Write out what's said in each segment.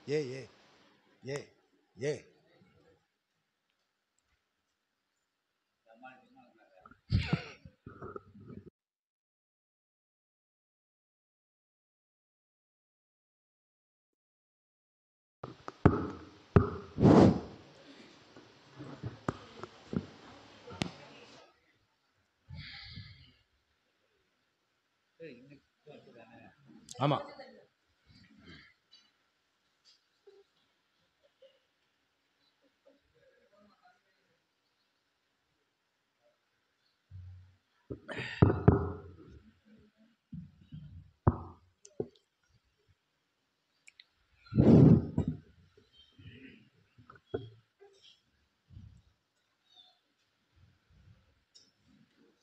ஏ ஏ ஏ ஏ ஆமாம்.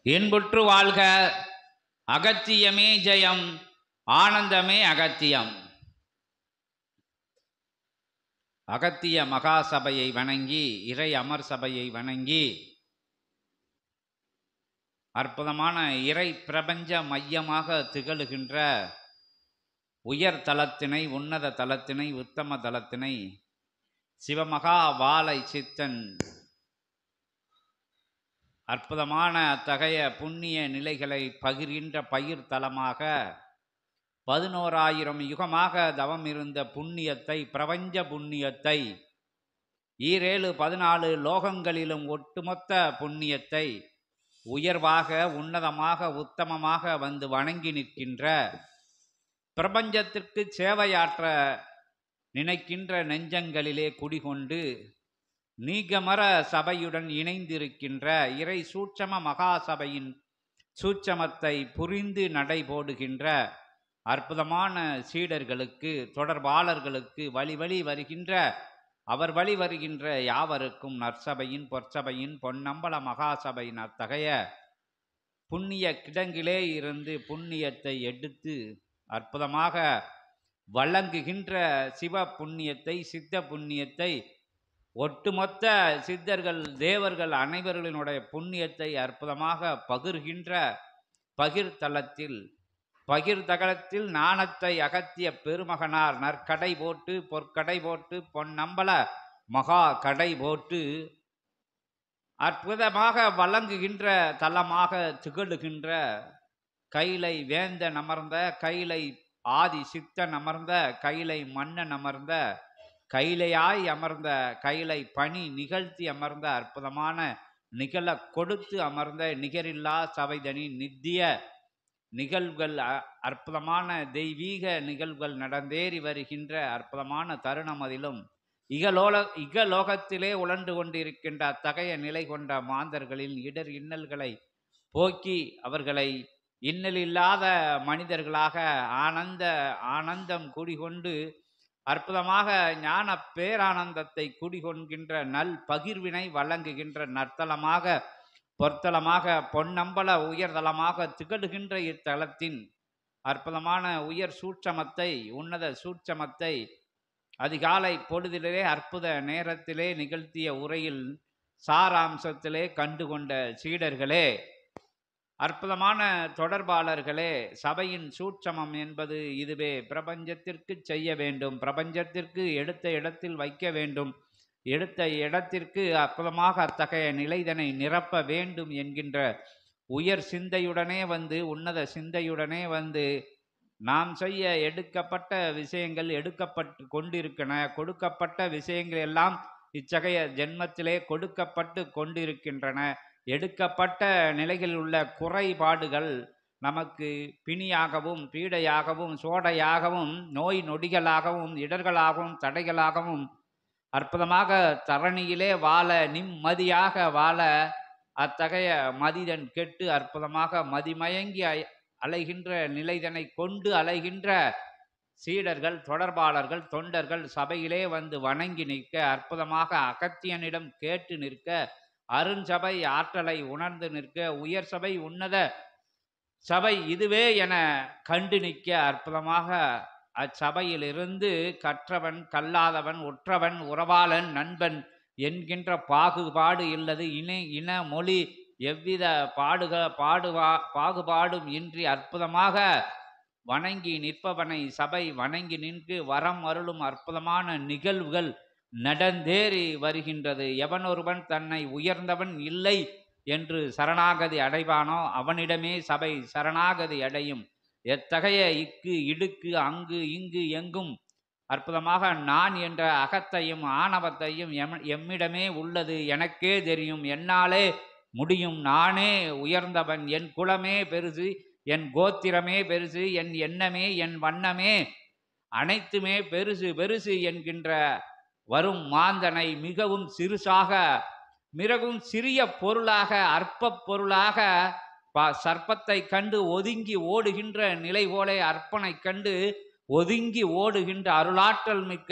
இன்புற்று வாழ்க. அகத்தியமே ஜெயம், ஆனந்தமே அகத்தியம். அகத்திய மகாசபையை வணங்கி, இறை அமர் சபையை வணங்கி, அற்புதமான இறை பிரபஞ்ச மையமாக திகழுகின்ற உயர் தலத்தினை, உன்னத தலத்தினை, உத்தம தலத்தினை சிவமகா வாழை சித்தன் அற்புதமான அத்தகைய புண்ணிய நிலைகளை பகிர்கின்ற பயிர் தலமாக 11,000 யுகமாக தவம் இருந்த புண்ணியத்தை, பிரபஞ்ச புண்ணியத்தை, 14 லோகங்களிலும் ஒட்டுமொத்த புண்ணியத்தை உயர்வாக, உன்னதமாக, உத்தமமாக வந்து வணங்கி நிற்கின்ற, பிரபஞ்சத்திற்கு சேவையாற்ற நினைக்கின்ற நெஞ்சங்களிலே குடிகொண்டு நீகமர சபையுடன் இணைந்திருக்கின்ற இறை சூட்சம மகாசபையின் சூட்சமத்தை புரிந்து நடைபோடுகின்ற அற்புதமான சீடர்களுக்கு, தொடர்பாளர்களுக்கு, வழி வழி வருகின்ற அவர் வழி வருகின்ற யாவருக்கும் நற்சபையின், பொற்சபையின், பொன்னம்பல மகாசபையின் அத்தகைய புண்ணிய கிடங்கிலே இருந்து புண்ணியத்தை எடுத்து அற்புதமாக வழங்குகின்ற சிவ புண்ணியத்தை, சித்த புண்ணியத்தை, ஒட்டுமொத்த சித்தர்கள், தேவர்கள் அனைவர்களினுடைய புண்ணியத்தை அற்புதமாக பகிர்கின்ற பகிர்தலத்தில், பகிர்தகலத்தில் ஞானத்தை அகத்திய பெருமகனார் நற்கடை போட்டு, பொற்கடை போட்டு, பொன்னம்பல மகா கடை போட்டு அற்புதமாக வழங்குகின்ற தலமாக திகழுகின்ற கைலை வேந்தன் அமர்ந்த, கைலை ஆதி சித்தன் அமர்ந்த, கைலை மன்னன் அமர்ந்த, கைலையாய் அமர்ந்த, கைலை பணி நிகழ்த்தி அமர்ந்த, அற்புதமான நிகழ கொடுத்து அமர்ந்த நிகரில்லா சபைதனி நித்திய நிகழ்வுகள், அற்புதமான தெய்வீக நிகழ்வுகள் நடந்தேறி வருகின்ற அற்புதமான தருணமதிலும் இகலோகத்திலே உழன்று கொண்டிருக்கின்ற அத்தகைய நிலை கொண்ட மாந்தர்களின் இடர் இன்னல்களை போக்கி அவர்களை இன்னலில்லாத மனிதர்களாக ஆனந்தம் குடிகொண்டு அற்புதமாக ஞான பேரானந்தத்தை குடிகொண்கின்ற நல் பகிர்வினை வழங்குகின்ற நற்தலமாக, பொற்தலமாக, பொன்னம்பல உயர்தலமாக திகழுகின்ற இத்தலத்தின் அற்புதமான உயர் சூட்சமத்தை, உன்னத சூட்சமத்தை அதிகாலை பொழுதிலே அற்புத நேரத்திலே நிகழ்த்திய உரையில் சாராம்சத்திலே கண்டுகொண்ட சீடர்களே, அற்புதமான தொடர்பாளர்களே, சபையின் சூட்சமம் என்பது இதுவே. பிரபஞ்சத்திற்கு செய்ய வேண்டும், பிரபஞ்சத்திற்கு எடுத்த இடத்தில் வைக்க வேண்டும், எடுத்த இடத்திற்கு அற்புதமாக அத்தகைய நிலைதனை நிரப்ப வேண்டும் என்கின்ற உயர் சிந்தையுடனே வந்து, உன்னத சிந்தையுடனே வந்து நாம் செய்ய எடுக்கப்பட்ட விஷயங்கள் எடுக்கப்பட்டு கொண்டிருக்கின்றன. கொடுக்கப்பட்ட விஷயங்கள் எல்லாம் இத்தகைய ஜென்மத்திலே கொடுக்கப்பட்டு கொண்டிருக்கின்றன. எடுக்கப்பட்ட நிலைகளில் உள்ள குறைபாடுகள் நமக்கு பிணியாகவும், பீடையாகவும், சோடையாகவும், நோய் நொடிகளாகவும், இடர்களாகவும், தடைகளாகவும் அற்புதமாக தரணியிலே வாழ, நிம்மதியாக வாழ அத்தகைய மதிதன் கெட்டு அற்புதமாக மதிமயங்கி அலைகின்ற நிலைதனை கொண்டு அலைகின்ற சீடர்கள், தொடர்பாளர்கள், தொண்டர்கள் சபையிலே வந்து வணங்கி நிற்க, அற்புதமாக அகத்தியனிடம் கேட்டு நிற்க, அருஞ்சபை ஆற்றலை உணர்ந்து நிற்க, உயர் சபை, உன்னத சபை இதுவே என கண்டு நிற்க, அற்புதமாக அச்சபையிலிருந்து கற்றவன், கல்லாதவன், உற்றவன், உறவாளன், நண்பன் என்கின்ற பாகுபாடு இல்லது, இன மொழி எவ்வித பாகுபாடும் இன்றி அற்புதமாக வணங்கி நிற்பவனை சபை வணங்கி நின்று வரம் அருளும் அற்புதமான நிகழ்வுகள் நடந்தேறி வருகின்றது. எவனொருவன் தன்னை உயர்ந்தவன் இல்லை என்று சரணாகதி அடைவானோ அவனிடமே சபை சரணாகதி அடையும். எத்தகைய இக்கு இடுக்கு அங்கு இங்கு எங்கும் அற்புதமாக நான் என்ற அகத்தையும் ஆணவத்தையும் எம்மிடமே உள்ளது, எனக்கே தெரியும், என்னாலே முடியும், நானே உயர்ந்தவன், என் குலமே பெருசு, என் கோத்திரமே பெருசு, என் எண்ணமே என் வண்ணமே அனைத்துமே பெருசு பெருசு என்கின்ற வரும் மாந்தனை மிகவும் சிறுசாக மிகவும் சிறிய பொருளாக அற்ப பொருளாக சர்ப்பத்தை கண்டு ஒதுங்கி ஓடுகின்ற நிலை போல அற்பனை கண்டு ஒதுங்கி ஓடுகின்ற அருளாற்றல் மிக்க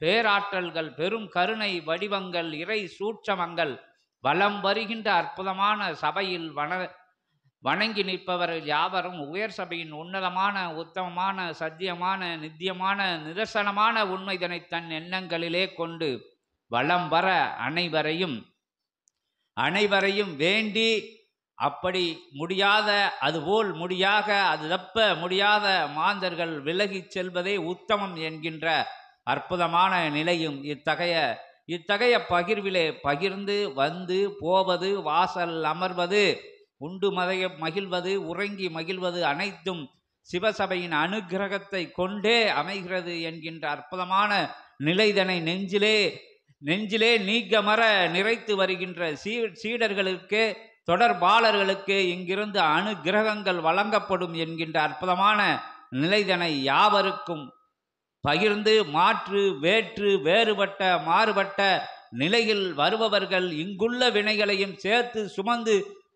பேராற்றல்கள் பெரும் கருணை வடிவங்கள் இறை சூட்சமங்கள் வலம் வருகின்ற அற்புதமான சபையில் வணங்கி நிற்பவர்கள் யாவரும் உயர் சபையின் உன்னதமான உத்தமமான சத்தியமான நித்தியமான நிதர்சனமான உண்மைதனை தன் எண்ணங்களிலே கொண்டு வலம் வர அனைவரையும் வேண்டி அப்படி முடியாத அதுபோல் முடியாக அது தப்ப முடியாத மாந்தர்கள் விலகி செல்வதே உத்தமம் என்கின்ற அற்புதமான நிலையும் இத்தகைய பகிர்விலே பகிர்ந்து வந்து போவது வாசல் அமர்வது உண்டு மகிழ்வது உறங்கி மகிழ்வது அனைத்தும் சிவசபையின் அனுகிரகத்தை கொண்டே அமைகிறது என்கின்ற அற்புதமான நிலைதனை நெஞ்சிலே நீக்கமர நிறைத்து வருகின்ற சீடர்களுக்கு தொடர்பாளர்களுக்கு இங்கிருந்து அனுகிரகங்கள் வழங்கப்படும் என்கின்ற அற்புதமான நிலைதனை யாவருக்கும் பகிர்ந்து மாற்று வேற்று வேறுபட்ட மாறுபட்ட நிலையில் வருபவர்கள் இங்குள்ள வினைகளையும் சேர்த்து சுமந்து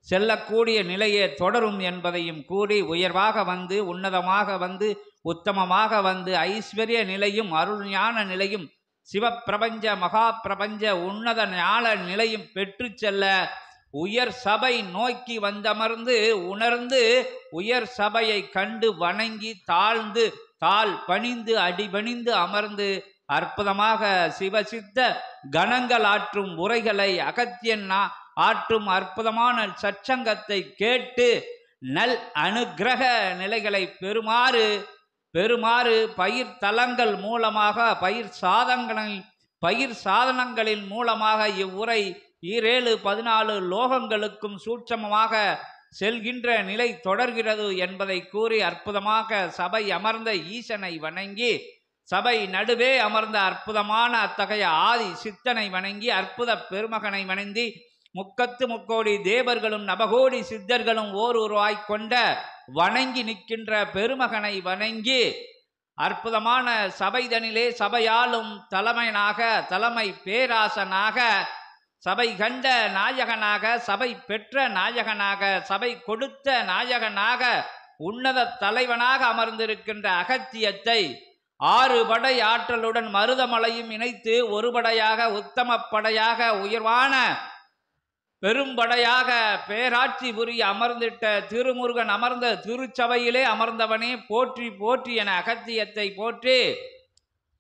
செல்லக்கூடிய நிலையே தொடரும் என்பதையும் கூறி உயர்வாக வந்து உன்னதமாக வந்து உத்தமமாக வந்து ஐஸ்வர்ய நிலையும் அருள் ஞான நிலையும் சிவப்பிரபஞ்ச மகா பிரபஞ்ச உன்னத ஞான நிலையும் பெற்று செல்ல உயர் சபை நோக்கி வந்தமர்ந்து உணர்ந்து உயர் சபையை கண்டு வணங்கி தாழ் பணிந்து அடிபணிந்து அமர்ந்து அற்புதமாக சிவசித்த கணங்கள் ஆற்றும் உரைகளை அகத்தியன் ஆற்றும் அற்புதமான சச்சங்கத்தை கேட்டு நல் அனுகிரக நிலைகளை பெறுமாறு பயிர் தலங்கள் மூலமாக பயிர் சாதனங்களின் மூலமாக இவ்வுரை 7-14 லோகங்களுக்கும் சூட்சமமாக செல்கின்ற நிலை தொடர்கிறது என்பதை கூறி அற்புதமாக சபை அமர்ந்த ஈசனை வணங்கி சபை நடுவே அமர்ந்த அற்புதமான அத்தகைய ஆதி சித்தனை வணங்கி அற்புத பெருமகனை வணங்கி முக்கத்து முக்கோடி தேவர்களும் நபகோடி சித்தர்களும் ஓர் உருவாய் கொண்ட வணங்கி நிற்கின்ற பெருமகனை வணங்கி அற்புதமான சபைதனிலே சபையாலும் தலைமை பேராசனாக சபை கண்ட நாயகனாக சபை பெற்ற நாயகனாக சபை கொடுத்த நாயகனாக உன்னத தலைவனாக அமர்ந்திருக்கின்ற அகத்தியத்தை 6 படை ஆற்றலுடன் மருதமலையும் இணைத்து ஒரு படையாக உத்தம படையாக உயர்வான பெரும்படையாக பேராட்சி புரிய அமர்ந்திட்ட திருமுருகன் அமர்ந்த திருச்சபையிலே அமர்ந்தவனே போற்றி போற்றி என அகத்தியத்தை போற்றி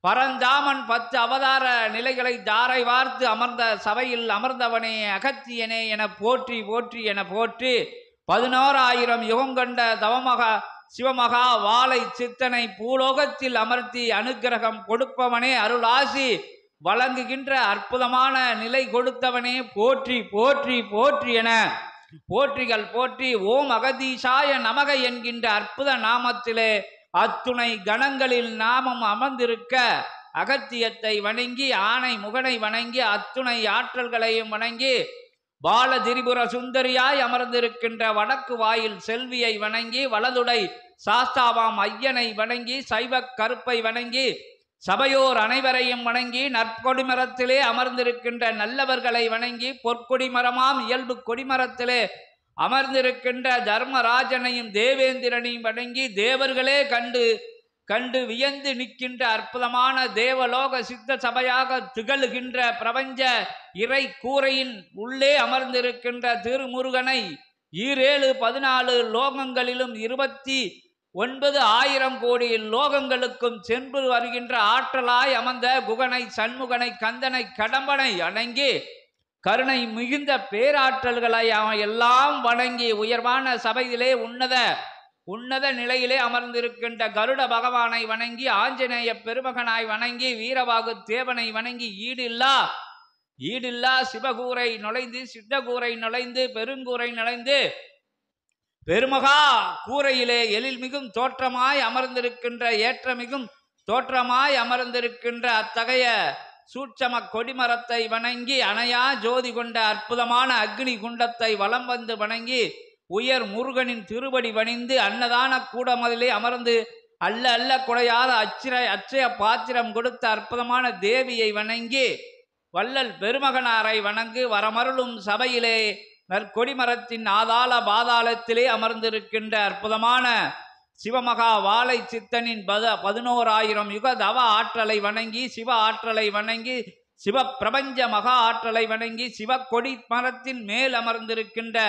பரந்தாமன் 10 அவதார நிலைகளை தாரை வார்த்து அமர்ந்த சபையில் அமர்ந்தவனே அகத்தியனே என போற்றி போற்றி என போற்றி 11,000 யுகம் கண்ட தவமகா சிவமகா வாழை சித்தனை பூலோகத்தில் அமர்த்தி அனுக்கிரகம் கொடுப்பவனே அருளாசி வழங்குகின்ற அற்புதமான நிலை கொடுத்தவனே போற்றி போற்றி போற்றி என போற்றிகள் போற்றி ஓம் அகதீசாய நமக என்கின்ற அற்புத நாமத்திலே அத்துணை கணங்களில் நாமம் அமர்ந்திருக்க அகத்தியத்தை வணங்கி ஆணை முகனை வணங்கி அத்துணை ஆற்றல்களையும் வணங்கி பால திரிபுர சுந்தரியாய் அமர்ந்திருக்கின்ற வடக்கு வாயில் செல்வியை வணங்கி வலதுடை சாஸ்தாவாம் ஐயனை வணங்கி சைவ கருப்பை வணங்கி சபையோர் அனைவரையும் வணங்கி நற்கொடிமரத்திலே அமர்ந்திருக்கின்ற நல்லவர்களை வணங்கி பொற்கொடிமரமாம் இயல்பு கொடிமரத்திலே அமர்ந்திருக்கின்ற தர்மராஜனையும் தேவேந்திரனையும் வணங்கி தேவர்களே கண்டு வியந்து நிற்கின்ற அற்புதமான தேவலோக சித்த சபையாக திகழ்கின்ற பிரபஞ்ச இறை கூரையின் உள்ளே அமர்ந்திருக்கின்ற திருமுருகனை 7-14 லோகங்களிலும் 29,000 கோடி லோகங்களுக்கும் சென்று வருகின்ற ஆற்றலாய் அமர்ந்த குகனை சண்முகனை கந்தனை கடம்பனை அணங்கி கருணை மிகுந்த பேராற்றல்களை அவன் எல்லாம் வணங்கி உயர்வான சபையிலே உன்னத உன்னத நிலையிலே அமர்ந்திருக்கின்ற கருட பகவானை வணங்கி, ஆஞ்சநேய பெருமகனாய் வணங்கி, வீரவாகு தேவனை வணங்கி, ஈடில்லா சிவகூரை நுழைந்து, சித்தகூரை நுழைந்து, பெருங்கூரை நுழைந்து, பெருமகா கூரையிலே எழில்மிகும் தோற்றமாய் அமர்ந்திருக்கின்ற, ஏற்றமிகும் தோற்றமாய் அமர்ந்திருக்கின்ற அத்தகைய சூட்சம கொடிமரத்தை வணங்கி, அணையா ஜோதி கொண்ட அற்புதமான அக்னி குண்டத்தை வலம் வந்து வணங்கி, உயர் முருகனின் திருவடி வணிந்து, அன்னதான கூடமதிலே அமர்ந்து அல்ல குறையாத அச்சய பாத்திரம் கொடுத்த அற்புதமான தேவியை வணங்கி, வள்ளல் பெருமகனாரை வணங்கு வரமருளும் சபையிலே நற்கொடிமரத்தின் ஆதாள பாதாளத்திலே அமர்ந்திருக்கின்ற அற்புதமான சிவமகா வாழை சித்தனின் 11,000 யுக தவ ஆற்றலை வணங்கி, சிவ ஆற்றலை வணங்கி, சிவ பிரபஞ்ச மகா ஆற்றலை வணங்கி, சிவ கொடி மரத்தின் மேல் அமர்ந்திருக்கின்ற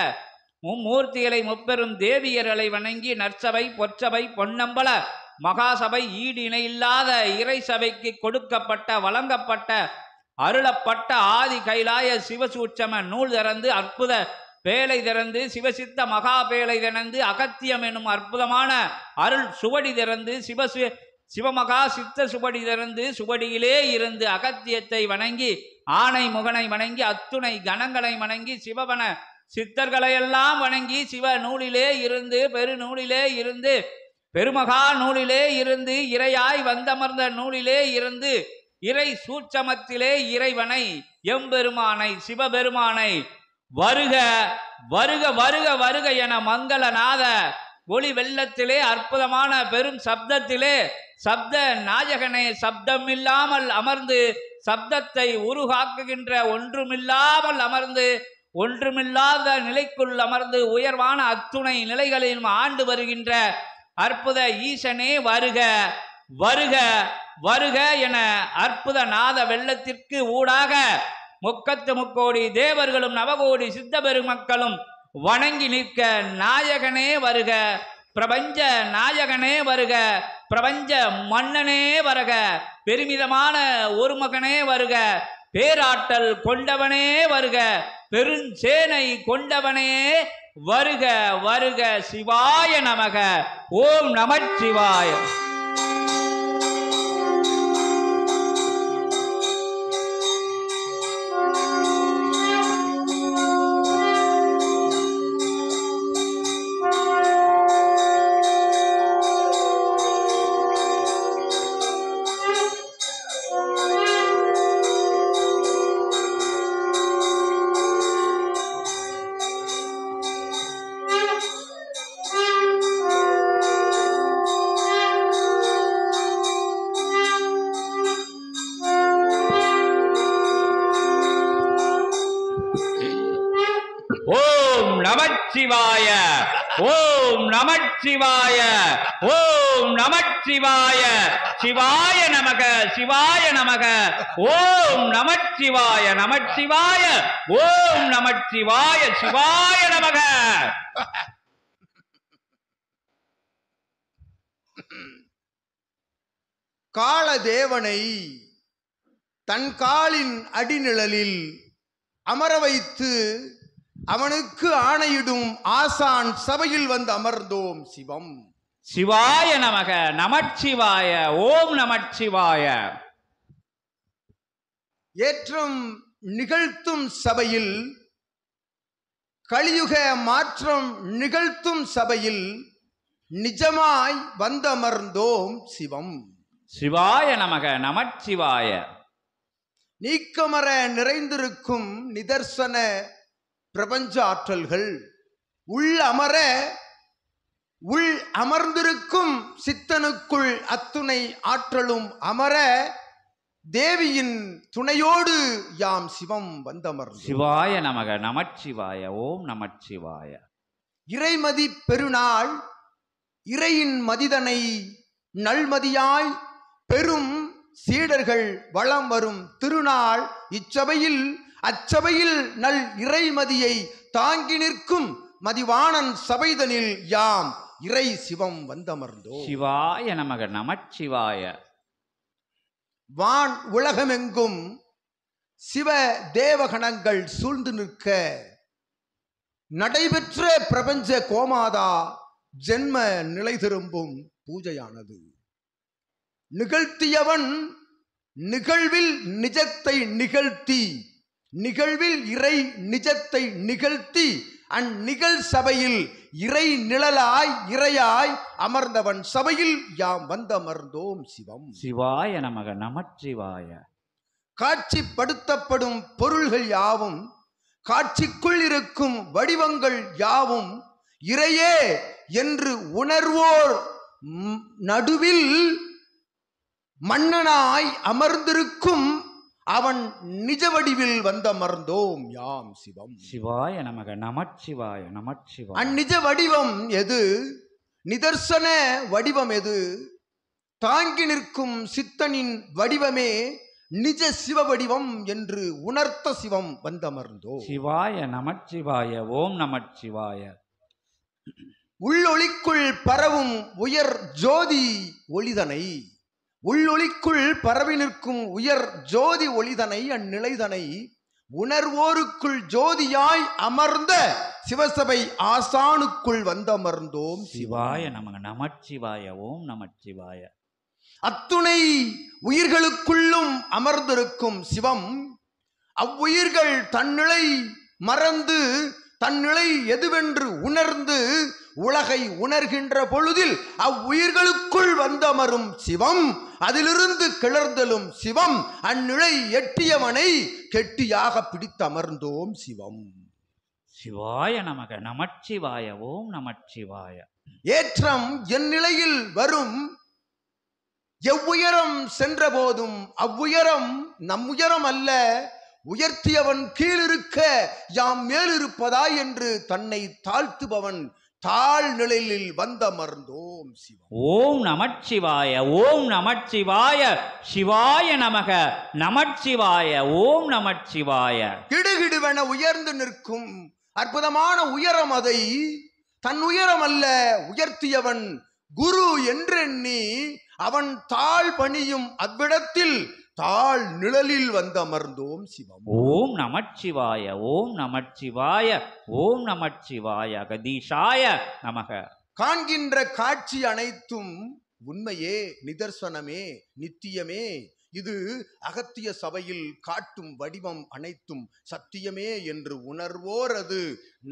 மும்மூர்த்திகளை முப்பெரும் தேவியர்களை வணங்கி, நற்சபை பொற்சபை பொன்னம்பல மகாசபை ஈடு இணையில்லாத இறை சபைக்கு கொடுக்கப்பட்ட, வழங்கப்பட்ட, அருளப்பட்ட ஆதி கைலாய சிவசூட்சம நூல் திறந்து, அற்புத பேழை திறந்து, சிவசித்த மகா பேழை திறந்து, அகத்தியம் என்னும் அற்புதமான அருள் சுவடி திறந்து, சிவமகா சித்த சுவடி திறந்து, சுவடியிலே இருந்து அகத்தியத்தை வணங்கி, ஆனை முகனை வணங்கி, அத்துணை கணங்களை வணங்கி, சிவவன சித்தர்களையெல்லாம் வணங்கி, சிவ நூலிலே இருந்து, பெருநூலிலே இருந்து, பெருமகா நூலிலே இருந்து, இறையாய் வந்தமர்ந்த நூலிலே இருந்து, இறை சூட்சமத்திலே இறைவனை எம்பெருமானை சிவபெருமானை வருக வருக வருக வருக என மங்களநாத ஒளி வெள்ளத்திலே அற்புதமான பெரும் சப்தத்திலே சப்த நாயகனே சப்தம் இல்லாமல் அமர்ந்து, சப்தத்தை உருகாக்குகின்ற ஒன்றுமில்லாமல் அமர்ந்து, ஒன்றுமில்லாத நிலைக்குள் அமர்ந்து, உயர்வான அத்துணை நிலைகளிலும் ஆண்டு வருகின்ற அற்புத ஈசனே வருக வருக வருக என அற்புத நாத வெள்ளத்திற்கு ஊடாக முக்கத்து முக்கோடி தேவர்களும் நவகோடி சித்த பெருமக்களும் வணங்கி நிற்க, நாயகனே வருக, பிரபஞ்ச நாயகனே வருக, பிரபஞ்ச மன்னனே வருக, பெருமிதமான ஒரு மகனே வருக, பேராற்றல் கொண்டவனே வருக, பெருஞ்சேனை கொண்டவனே வருக வருக. சிவாய நமக. ஓம் நமச்சிவாய. நமச்சிவாய. ஓம் நமச்சிவாய. ஓம் நமச்சிவாய. சிவாய நமக. சிவாய நமக. ஓம் நமச்சிவாய. நமச்சிவாய. ஓம் நமச்சிவாய. சிவாய நமக. காலதேவனை தன் காலின் அடிநிழலில் அமர வைத்து அவனுக்கு ஆணையிடும் ஆசான் சபையில் வந்து அமர்ந்தோம். சிவம். சிவாய நமக. நமச்சிவாய. ஓம் நமச்சிவாய. ஏற்றம் நிகழ்த்தும் சபையில், கலியுக மாற்றம் நிகழ்த்தும் சபையில் நிஜமாய் வந்தமர்ந்தோம். சிவம். சிவாய நமக. நமச்சிவாய. நீக்கமர நிறைந்திருக்கும் நிதர்சன பிரபஞ்ச ஆற்றல்கள் உள் அமர்ந்திருக்கும் சித்தனுக்குள் அத்துணை ஆற்றலும் அமர தேவியின் துணையோடு யாம் சிவம் வந்தமர். சிவாய நமக. நமச்சிவாய. ஓம் நமச்சிவாய. இறைமதி பெருநாள் இறையின் மதிதனை நல்மதியாய் பெரும் சீடர்கள் வளம் வரும் திருநாள் இச்சபையில் அச்சபையில் நல் இறைமதியை தாங்கி நிற்கும் மதிவாணன் சபைதனில் யாம் இறை சிவம் வந்தமர்ந்தோம். சிவாய நமக. நமச்சிவாய. வான் உலகமெங்கும் சிவ தேவகணங்கள் சூழ்ந்து நிற்க நடைபெற்ற பிரபஞ்ச கோமாதா ஜென்ம நிலை திரும்பும் பூஜையானது. நிகழ்த்தியவன் நிகழ்வில் நிஜத்தை நிகழ்த்தி, நிகழ்வில் இறை நிஜத்தை நிகழ்த்தி அந்நிகழ் சபையில் இறை நிழலாய் இறையாய் அமர்ந்தவன் சபையில் யாம் வந்தமர்ந்தோம் சிவம். சிவாய நமக நமச்சிவாய. காட்சிப்படுத்தப்படும் பொருள்கள் யாவும், காட்சிக்குள் இருக்கும் வடிவங்கள் யாவும் இறையே என்று உணர்வோர் நடுவில் மன்னனாய் அமர்ந்திருக்கும் அவன் நிஜ வடிவில் வந்தமர்ந்தோம் யாம் சிவம். சிவாய நமக நமச்சிவாய நமச்சிவாய. அந்நிஜ வடிவம் எது? நிதர்சன வடிவம் எது? தாங்கி நிற்கும் சித்தனின் வடிவமே நிஜ சிவ வடிவம் என்று உணர்த்த சிவம் வந்தமர்ந்தோம். சிவாய நமச்சிவாய. ஓம் நமச்சிவாய. உள்ளொளிக்குள் பரவும் உயர் ஜோதி ஒளிதனை, உள்ளொளிக்குள் பரவி நிற்கும் உயர் ஜோதி ஒளிதனை அந்நிலைதனை உணர்வோருக்குள் ஜோதியாய் அமர்ந்த சிவசபை ஆசானுக்குள் வந்தமர்ந்தோம் சிவாய நமக நமச்சிவாய. ஓம் நமச்சிவாய. அத்துணை உயிர்களுக்குள்ளும் அமர்ந்திருக்கும் சிவம் அவ்வுயிர்கள் தன்னிலை மறந்து தன்னிலை எதுவென்று உணர்ந்து உலகை உணர்கின்ற பொழுதில் அவ்வுயிர்களுக்குள் வந்தமரும் சிவம், அதிலிருந்து கிளர்ந்தலும் சிவம், அந்நிலை எட்டியவனை கெட்டியாக பிடித்தமர்ந்தோம் சிவம். சிவாய நமக நமச்சிவாய. ஓம் நமச்சிவாய. ஏற்றம் என் நிலையில் வரும், எவ்வுயரம் சென்ற போதும் அவ்வுயரம் நம் உயரம் அல்ல, உயர்த்தியவன் கீழிருக்க யாம் மேலிருப்பதா என்று தன்னை தாழ்த்துபவன் தாழ் நிலையில் வந்தமர்ந்தோம் சிவம். ஓம் நமச்சிவாய. ஓம் நமச்சிவாய. சிவாய நமக நமச்சிவாய. ஓம் நமச்சிவாய. கிடுகிடுவென உயர்ந்து நிற்கும் அற்புதமான உயரம், அதை தன் உயரம் அல்ல உயர்த்தியவன் குரு என்றெண்ணி அவன் தாழ் பணியும் அவ்விடத்தில் தாழ் நிழலில் வந்தமர்ந்தோம் சிவம். ஓம் நமச்சிவாய. ஓம் நமச்சிவாய. ஓம் நமச்சிவாய. அகதீஷாய நமக. காண்கின்ற காட்சி அனைத்தும் உண்மையே, நிதர்சனமே, நித்தியமே. இது அகத்திய சபையில் காட்டும் வடிவம் அனைத்தும் சத்தியமே என்று உணர்வோர் அது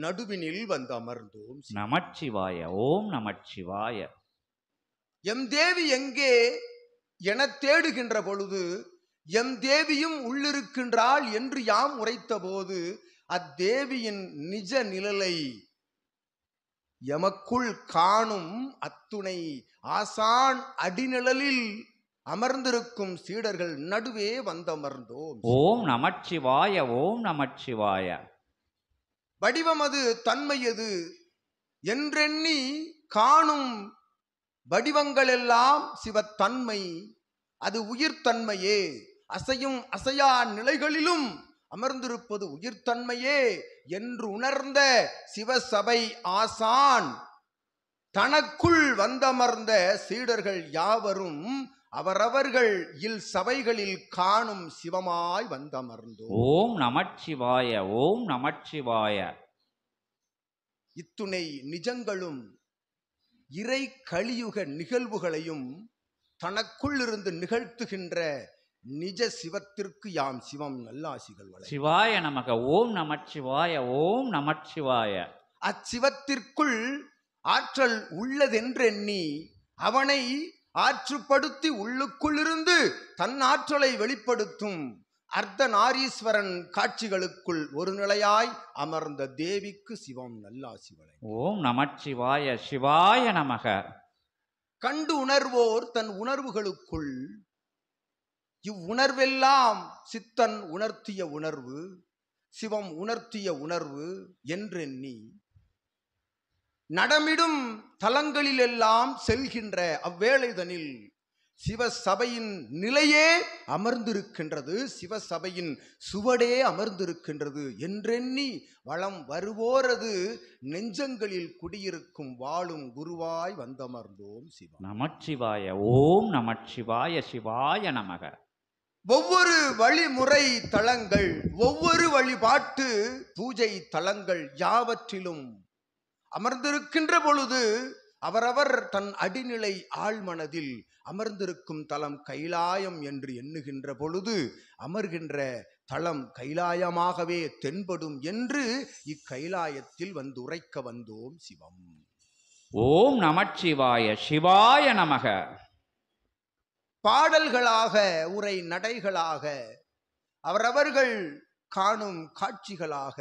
நடுவினில் வந்து அமர்ந்தோம் நமச்சிவாய. ஓம் நமச்சிவாய. எம் தேவி எங்கே என தேடுகின்ற பொழுது எம் தேவியும் உள்ளிருக்கின்றாள் என்று யாம் உரைத்த போது அத்தேவியின் நிஜ நிழலை எமக்குள் காணும் அத்துணை ஆசான் அடிநிழலில் அமர்ந்திருக்கும் சீடர்கள் நடுவே வந்தமர்ந்தோம். ஓம் நமச்சிவாய. ஓம் நமச்சிவாய. வடிவம் அது தன்மை எது என்றெண்ணி காணும் வடிவங்கள் எல்லாம் சிவத்தன்மை, அது உயிர்த்தன்மையே. அசையும் அசையா நிலைகளிலும் அமர்ந்திருப்பது உயிர்த்தன்மையே என்று உணர்ந்த சிவசபை ஆசான் தனக்குள் வந்தமர்ந்த சீடர்கள் யாவரும் அவரவர்கள் இல் சபைகளில் காணும் சிவமாய் வந்தமர்ந்தோம். ஓம் நமச்சிவாய. ஓம் நமச்சிவாய. இத்துணை நிஜங்களும் இறை கலியுக நிகழ்வுகளையும் தனக்குள் இருந்து நிகழ்த்துகின்ற நிஜ சிவத்திற்கு யாம் சிவம் நல்லாசிகள் வளர. சிவாய நமக. ஓம் நமச்சிவாய. ஓம் நமச்சிவாய. அச்சிவத்திற்குள் ஆற்றல் உள்ளதென்றெண்ணி அவனை ஆற்றுப்படுத்தி உள்ளுக்குள்ளிருந்து தன் ஆற்றலை வெளிப்படுத்தும் அர்த்தநாரீஸ்வரன் காட்சிகளுக்குள் ஒரு நிலையாய் அமர்ந்த தேவிக்கு சிவம் நல்லாசிவளை. ஓம் நமச்சிவாய. சிவாய நமக. கண்டு உணர்வோர் தன் உணர்வுகளுக்குள் இவ்வுணர்வெல்லாம் சித்தன் உணர்த்திய உணர்வு, சிவம் உணர்த்திய உணர்வு என்றெண்ணி நடமிடும் தலங்களிலெல்லாம் செல்கின்ற அவ்வேளைதனில் சிவசபையின் நிலையே அமர்ந்திருக்கின்றது, சிவசபையின் சுவடே அமர்ந்திருக்கின்றது என்றெண்ணி வளம் வருவோரது நெஞ்சங்களில் குடியிருக்கும் வாழும் குருவாய் வந்தமர்ந்தோம் சிவம். நமச்சிவாய. ஓம் நமச்சிவாய. சிவாய நமக. ஒவ்வொரு வழிமுறை தலங்கள், ஒவ்வொரு வழிபாட்டு பூஜை தலங்கள் யாவற்றிலும் அமர்ந்திருக்கின்ற பொழுது அவரவர் தன் அடிநிலை ஆழ்மனதில் அமர்ந்திருக்கும் தலம் கைலாயம் என்று எண்ணுகின்ற பொழுது அமர்கின்ற தலம் கைலாயமாகவே தென்படும் என்று இக்கைலாயத்தில் வந்து உரைக்க வந்தோம் சிவம். ஓம் நமச்சிவாய. சிவாய நமக. பாடல்களாக, உரை நடைகளாக, அவரவர்கள் காணும் காட்சிகளாக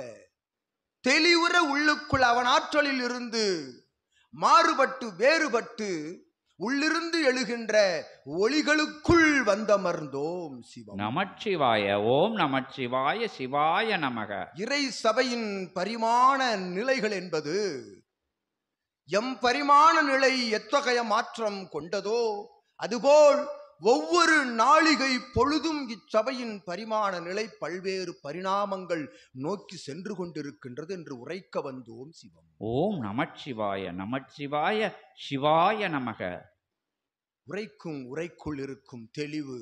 தெளிவுற உள்ளுக்குள் அவன் ஆற்றலில் இருந்து மாறுபட்டு வேறுபட்டு உள்ளிருந்து எழுகின்ற ஒளிகளுக்குள் வந்தமர்ந்தோம் சிவம். நமச்சிவாய. ஓம் நமச்சிவாய. சிவாய நமக. இறை சபையின் பரிமாண நிலைகள் என்பது எம் பரிமாண நிலை எத்தகைய மாற்றம் கொண்டதோ அதுபோல் ஒவ்வொரு நாளிகை பொழுதும் இச்சபையின் பரிமாண நிலை பல்வேறு பரிணாமங்கள் நோக்கி சென்று கொண்டிருக்கின்றது என்று உரைக்க வந்தோம் சிவம். ஓம் நமச்சிவாய. நமச்சிவாய. சிவாய நமக. உரைக்கும் உரைக்குள் இருக்கும் தெளிவு,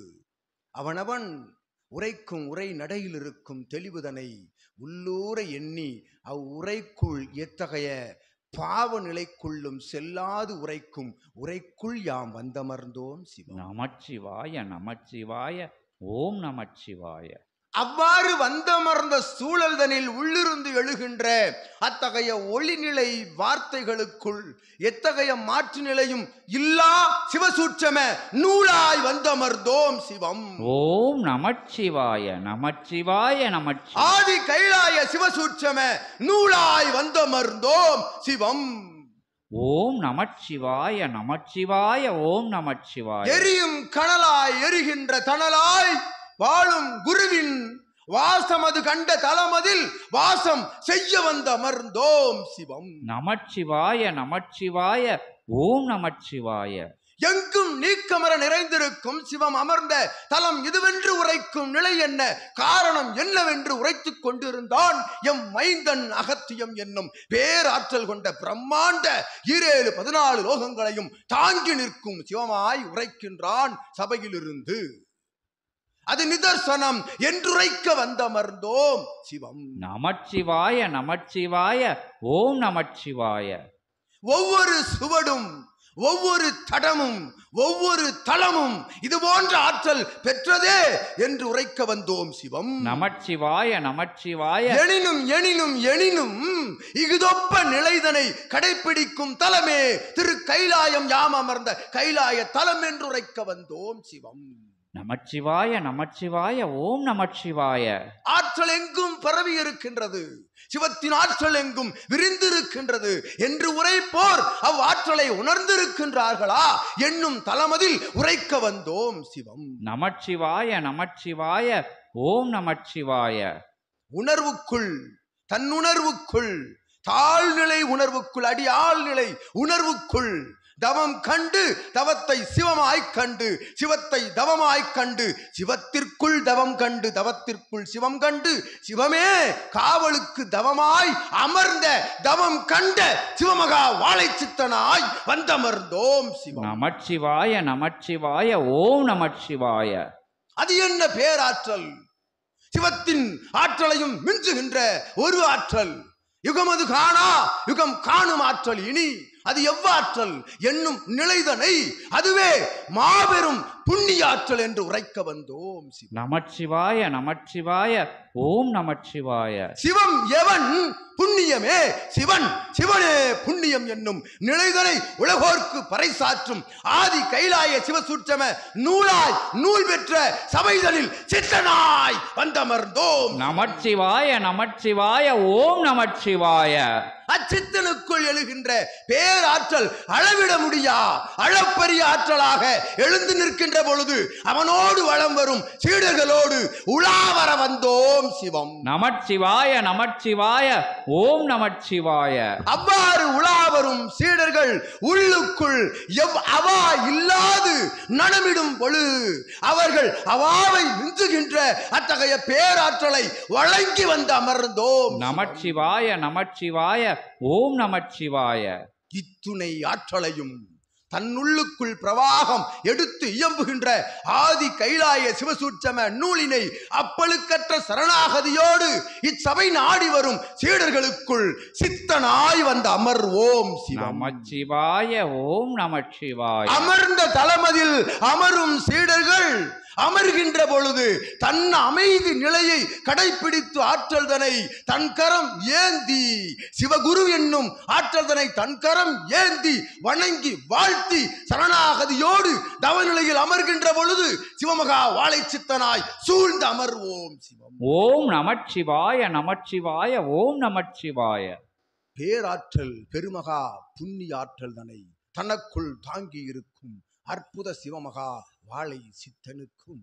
அவனவன் உரைக்கும் உரை நடையில் இருக்கும் தெளிவுதனை உள்ளூர எண்ணி அவ்வுரைக்குள் எத்தகைய பாவ நிலைக்குள்ளும் செல்லாது உரைக்கும் உரைக்குள் யாம் வந்தமர்ந்தோம் சிவம். நமச்சிவாய. நமச்சிவாய. ஓம் நமச்சிவாய. அவ்வாறு வந்தமர்ந்த சூழல்தனில் உள்ளிருந்து எழுகின்ற அத்தகைய ஒளிநிலை வார்த்தைகளுக்குள் எத்தகைய மாற்று நிலையும் இல்லா சிவசூட்சம நூலாய் வந்தமர்ந்தோம் சிவம். ஓம் நமச்சிவாய. நமச்சிவாய. நமச்சிவாய. ஆதி கைலாய சிவசூட்சம நூலாய் வந்தமர்ந்தோம் சிவம். ஓம் நமச்சிவாய. நமச்சிவாய. ஓம் நமச்சிவாய. எரியும் கனலாய் எரிகின்ற தணலாய் வாழும் குருவின் வாசமது கண்ட தலமதில் வாசம் செய்ய வந்த அமர்ந்தோம் சிவம். நமச்சிவாய. நமச்சிவாய. ஓம் நமச்சிவாய. எங்கும் நீக்கமர நிறைந்திருக்கும் சிவம் அமர்ந்த தலம் இதுவென்று உரைக்கும் நிலை என்ன, காரணம் என்னவென்று உரைத்துக் கொண்டிருந்தான் எம் மைந்தன் அகத்தியம் என்னும் பேராற்றல் கொண்ட பிரம்மாண்ட 14 லோகங்களையும் தாங்கி நிற்கும் சிவமாய் உரைக்கின்றான் சபையிலிருந்து. அது நிதர்சனம் என்றுரைக்க வந்தமர்ந்தோம் சிவம். நமச்சிவாய. நமச்சிவாய. ஓம் நமச்சிவாய. ஒவ்வொரு சுவடும், ஒவ்வொரு தடமும், ஒவ்வொரு தளமும் இது போன்ற ஆற்றல் பெற்றதே என்று உரைக்க வந்தோம் சிவம். நமச்சிவாய. நமச்சிவாய. எனினும் எனினும் எனினும் இகுதொப்ப நிலைதனை கடைபிடிக்கும் தலமே திரு கைலாயம் யாம் அமர்ந்த கைலாய தலம் என்று உரைக்க வந்தோம் சிவம். நமச்சிவாய. நமச்சிவாய. ஓம் நமச்சிவாய. ஆற்றல் எங்கும் பரவி இருக்கின்றது, சிவத்தின் ஆற்றல் எங்கும் விரிந்திருக்கின்றது என்று உரைப்போர் அவ்வாற்றலை உணர்ந்திருக்கின்றார்களா என்னும் தலமதில் உரைக்க வந்தோம் சிவம். நமச்சிவாய. நமச்சிவாய. ஓம் நமச்சிவாய. உணர்வுக்குள், தன்னுணர்வுக்குள், தாழ்நிலை உணர்வுக்குள், அடி ஆழ்நிலை உணர்வுக்குள் தவம் கண்டு தவத்தை சிவமாய்க் கண்டு சிவத்தை தவமாய்க் கண்டு சிவத்திற்குள் தவம் கண்டு தவத்திற்குள் சிவம் கண்டு சிவமே காவலுக்கு தவமாய் அமர்ந்த தவம் கண்ட சிவமகா வாழை சித்தனாய் வந்தமர்ந்தோம் சிவம். நமச்சிவாய. நமச்சிவாய. ஓம் நமச்சிவாய. அது என்ன பேராற்றல்! சிவத்தின் ஆற்றலையும் மிஞ்சுகின்ற ஒரு ஆற்றல். யுகமது காணா யுகம் காணும் ஆற்றல். இனி அது எவ்வாற்றல் என்னும் நிலைதனை அதுவே மாபெரும் புண்ணிய ஆற்றல் என்று உரைக்க வந்தோம். நமச்சிவாய. நமச்சிவாய. ஓம் நமச்சிவாய. சிவம் எவன் புண்ணியமே சிவன், சிவனே புண்ணியம் என்னும் நிலைதனை உலகோர்க்கு பறைசாற்றும் ஆதி கைலாய சிவசூட்சம நூலாய் நூல் பெற்ற சபைதனில் சித்தனாய் வந்தமர்ந்தோம். நமச்சிவாய. நமச்சிவாய. ஓம் நமச்சிவாய. அச்சித்தனுக்குள் எழுகின்ற பேராற்றல் அளவிட முடியா அளப்பரிய ஆற்றலாக எழுந்து நிற்கின்ற பொழுது அவனோடு வலம் வரும் சீடர்களோடு உலாவர வந்தோம் சிவம். நமச்சிவாய. நமச்சிவாய. ஓம் நமச்சிவாய. அவ்வாறு உலாவரும் சீடர்கள் உள்ளுக்குள் அவா இல்லாது நனமிடும் பொழுது அவர்கள் அவாவை மிஞ்சுகின்ற அத்தகைய பேராற்றலை வழங்கி வந்து அமர்ந்தோம். நமச்சிவாய. நமச்சிவாய. ஓம் நமச்சிவாய. இத்துணை ஆற்றலையும் தன்னுள்ளுக்குள் பிரவாகம் எடுத்து இயம்புகின்ற ஆதி கைலாய சிவசூட்சம நூலினை அப்பழுக்கற்ற சரணாகதியோடு இச்சபை நாடி வரும் சீடர்களுக்குள் சித்தனாய் வந்த அமர்வோம் நமச்சிவாய. ஓம் நமச்சிவாய. அமர்ந்த தலமதில் அமரும் சீடர்கள் அமர்கின்ற பொழுது தன் அமைதி நிலையை கடைபிடித்து ஆற்றல்தனை தன் கரம் ஏந்தி சிவகுரு என்னும் ஆற்றல்தனை தன் கரம் ஏந்தி வணங்கி வாழ்த்தி சரணாகதியோடு தவநிலையில் அமர்கின்ற பொழுது சிவமகா வாழை சித்தனாய் சூழ்ந்து அமர்வோம் சிவம். ஓம் நமச்சிவாய. நமச்சிவாய. ஓம் நமச்சிவாய. பேராற்றல் பெருமகா புண்ணிய ஆற்றல் தனை தனக்குள் தாங்கி இருக்கும் அற்புத சிவமகா வாழை சித்தனுக்கும்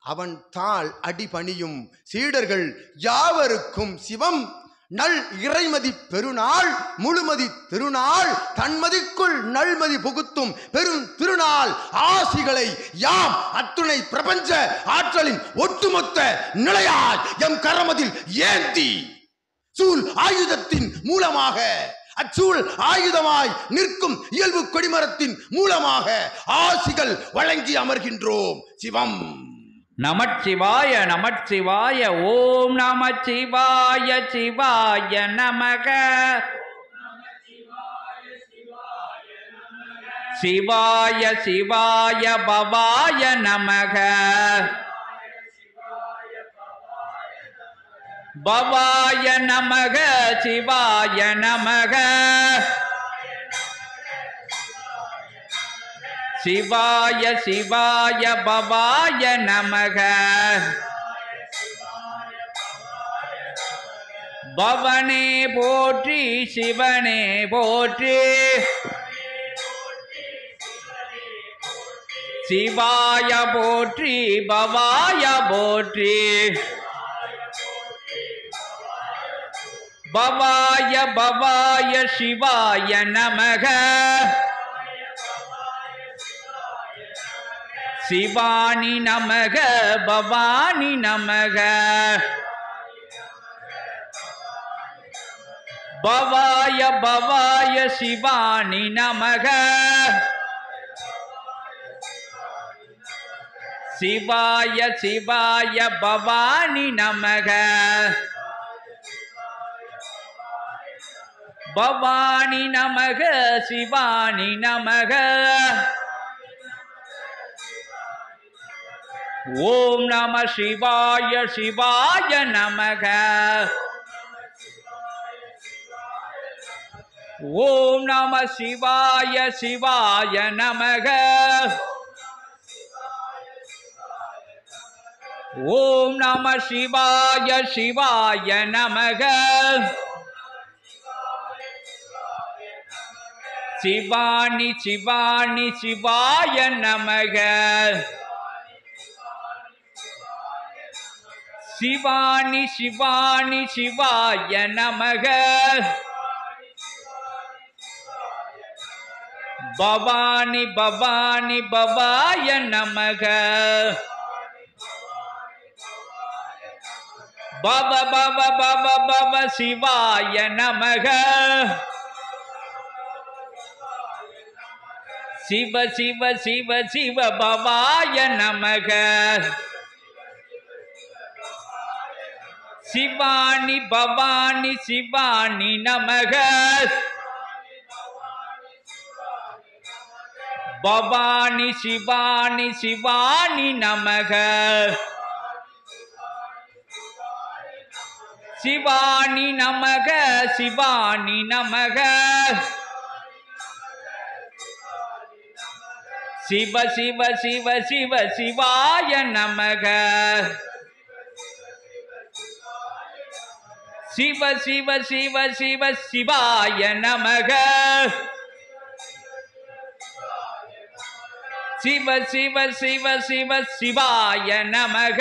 அவன் தாள் அடிபணியும் சீடர்கள் யாவருக்கும் சிவம் நல் இறைமதி பெருநாள் முழுமதி திருநாள் தன்மதிக்குள் நல்மதி புகுத்தும் பெரும் திருநாள் ஆசிகளை யாம் அத்துணை பிரபஞ்ச ஆற்றலின் ஒட்டுமொத்த நிலையாய் எம் கரமதில் ஏந்தி சூல் ஆயுதத்தின் மூலமாக அச்சூழ் ஆயுதமாய் நிற்கும் இயல்பு கொடிமரத்தின் மூலமாக ஆசிகள் வழங்கி அமர்கின்றோம் சிவம். நமச்சிவாய. நமச்சிவாய. ஓம் நமச்சிவாய. சிவாய நமக. சிவாய சிவாய பவாய நமக. பவாய நமக. சிவாய நமக. சிவாய சிவாய பவாய நமக. பவனே போற்றி சிவனே போற்றி. சிவாய போற்றி பவாய போற்றி. பவாய பவாய சிவாய நமக. சிவானி நமக. பவானி நமக. பவாய பவாய சிவானி நமக. சிவாய சிவாய பவானி நமக. பவானி நமக. சிவானி நமக. ஓம் நம சிவாய. சிவாய நமக. ஓம் நம சிவாய. சிவாய நமக. ஓம் நம சிவாய. சிவாய நமக. சிவானி சிவானி சிவாய நமக. சிவானி சிவானி சிவாய நமக. பவானி பவானி பவாய நமக. பவ பவ பவ பவ சிவாய நமக. சிவ சிவ சிவ சிவ பவாய நமக. சிவானி பவானி சிவானி நமக. பவானி சிவானி சிவானி நமக. சிவானி நமக. சிவானி நமக. சிவ சிவ சிவ சிவ சிவாய நமக. சிவ சிவ சிவ சிவ சிவாய நமக. சிவ சிவ சிவ சிவ சிவாய நமக.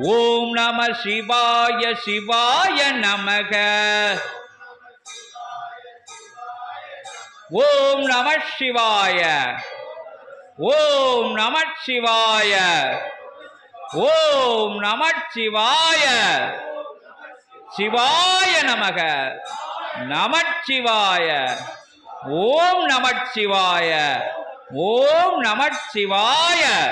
ஓம் நம சிவாய. சிவாய நமக. ஓம் நம சிவாய. ஓம் நம சிவாய. ஓம் நம சிவாய. சிவாய நமக. நமச்சிவாய. ஓம் நமச்சிவாய. ஓம் நமச்சிவாய.